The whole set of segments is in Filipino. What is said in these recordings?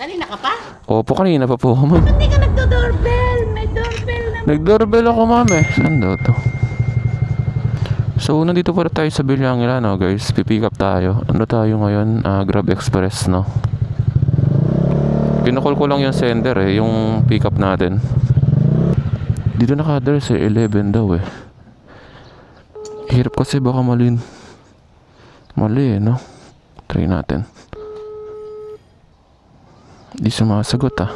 Kanina ka pa? Opo, kanina pa po, ma'am. Ba't di ka nagdo-doorbell? May doorbell na. Nag-doorbell ako, ma'am eh. Saan daw to? So, nandito pala tayo sa Bilyangila, no, guys. Pipick up tayo. Ano tayo ngayon? Grab Express, no? Pinakol ko lang yung sender eh, yung pick up natin. Dito naka-address eh, 11 daw eh. Hirap kasi baka mali eh, no? Try natin. Di sumasagot ah.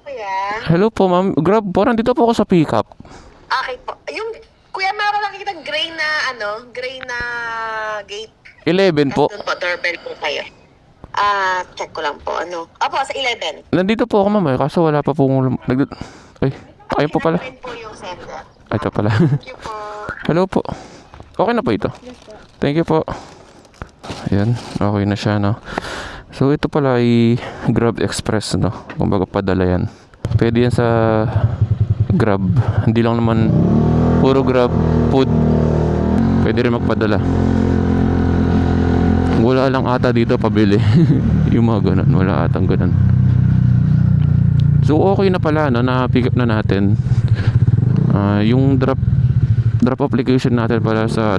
Kuya? Hello po, ma'am. Grab po, nandito po ako sa pick up. Okay po. Yung, kuya, meron nakikita gray na gate. 11 po. Doon po, doorbell po kayo. Check ko lang po, Apo, sa 11. Nandito po ako, ma'am eh, kaso wala pa pong Ay, ayun po pala. Rin po yung sender. Ay, ito pala. Thank you po. Hello po. Okay na po ito? Thank you po. Ayan, okay na siya, no? So, ito pala ay Grab Express, no? Kumbaga padala yan. Pwede yan sa Grab. Hindi lang naman puro Grab food. Pwede rin magpadala. Wala lang ata dito pabili. Yung mga ganun. Wala atang ganun. So, okay na pala, no? Na-pick up na natin. Yung drop application natin pala sa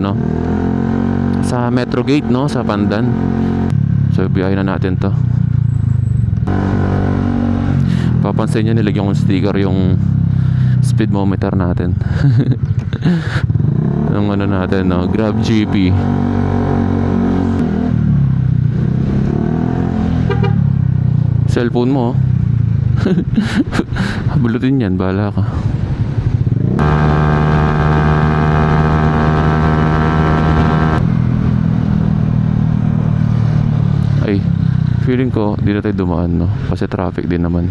sa Metro Gate, no, sa Pandan. So biyahe na natin to. Papansin nyo, nilagyan kong sticker yung speedometer natin. Yung natin, no, Grab GP. Cellphone mo habulutin yan, bahala ka. Ay, feeling ko di na tayo dumaan, no? Kasi traffic din naman.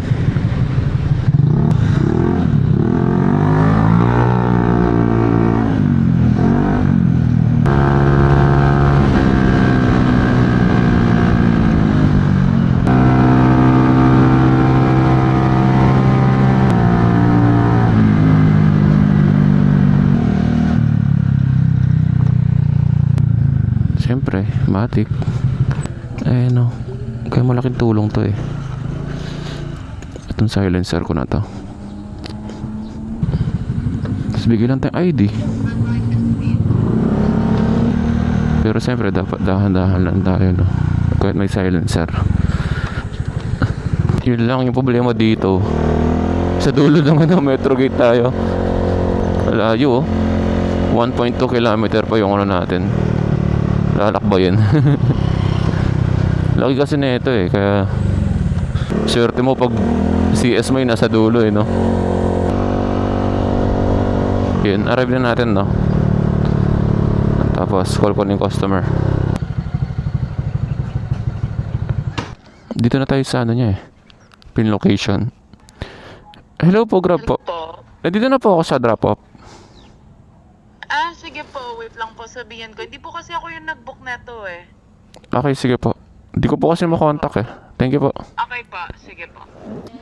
Siyempre, matik. Eh no, kaya malaking tulong to eh. Itong silencer ko na to. Tapos bigyan lang tayong ID. Pero siyempre dapat dahan-dahan lang tayo, no? Kahit may silencer. Yun lang yung problema dito. Sa dulo naman ng Metro Gate tayo. Malayo oh. 1.2 kilometer pa yung natin. Lalakbayin. Laki kasi na ito eh, kaya swerte mo pag CS mo yung nasa dulo eh, no? Yun, arrive na natin, no? Tapos call ko ng customer. Dito na tayo sa niya eh, pin location. Hello po, Grab po. Nandito na po ako sa drop off. Sige po, wait lang po, sabihin ko. Hindi po kasi ako yung nag-book neto eh. Okay, sige po. Hindi ko po kasi makontak eh. Thank you po. Okay pa, sige po.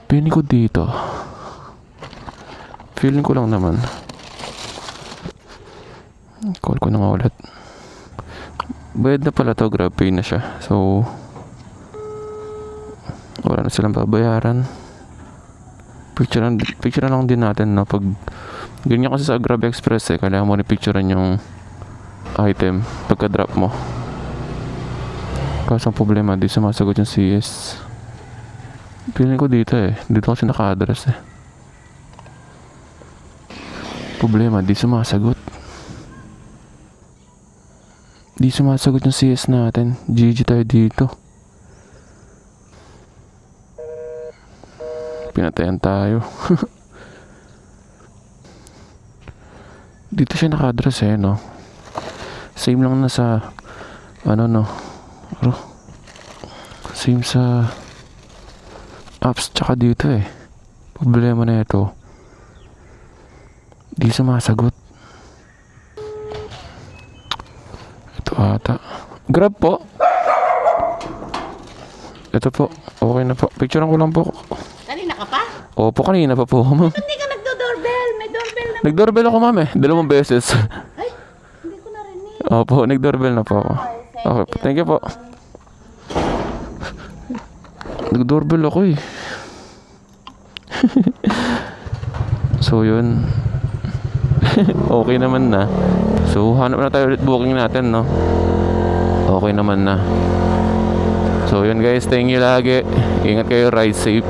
Piling ko dito. Feeling ko lang naman. Call ko na nga ulit. Bayad na pala to, Grab pay na siya. So, wala na silang babayaran. Picture na lang din natin, no? Pag ganyan kasi sa Grab Express eh, kailangan mo ni-picturean yung item pagka-drop mo. Kaso ang problema, di sumasagot yung CS. Feeling ko dito eh. Dito kasi naka-address eh. Problema, di sumasagot. Di sumasagot yung CS natin. GG tayo dito. Pinatayan tayo. Dito siya naka-address eh, no? Same lang na sa no? Same sa apps tsaka dito eh. Problema na ito. Di sumasagot. Ito ata. Grab po. Ito po. Okay na po. Picturean ko lang po. Kanina ka pa? Opo, kanina pa po, ma'am. Ba't di ka nagdo-doorbell? May doorbell na. Nag-doorbell ako, ma'am eh. 2 beses. Ay, hindi ko narinig. Opo, nag-doorbell na po ako. Okay, thank you po. Nag-doorbell ako eh. So yun. Okay naman na. So hanap na tayo ulit booking natin, no? Okay naman na. So yun guys, thank you lagi. Ingat kayo, ride safe.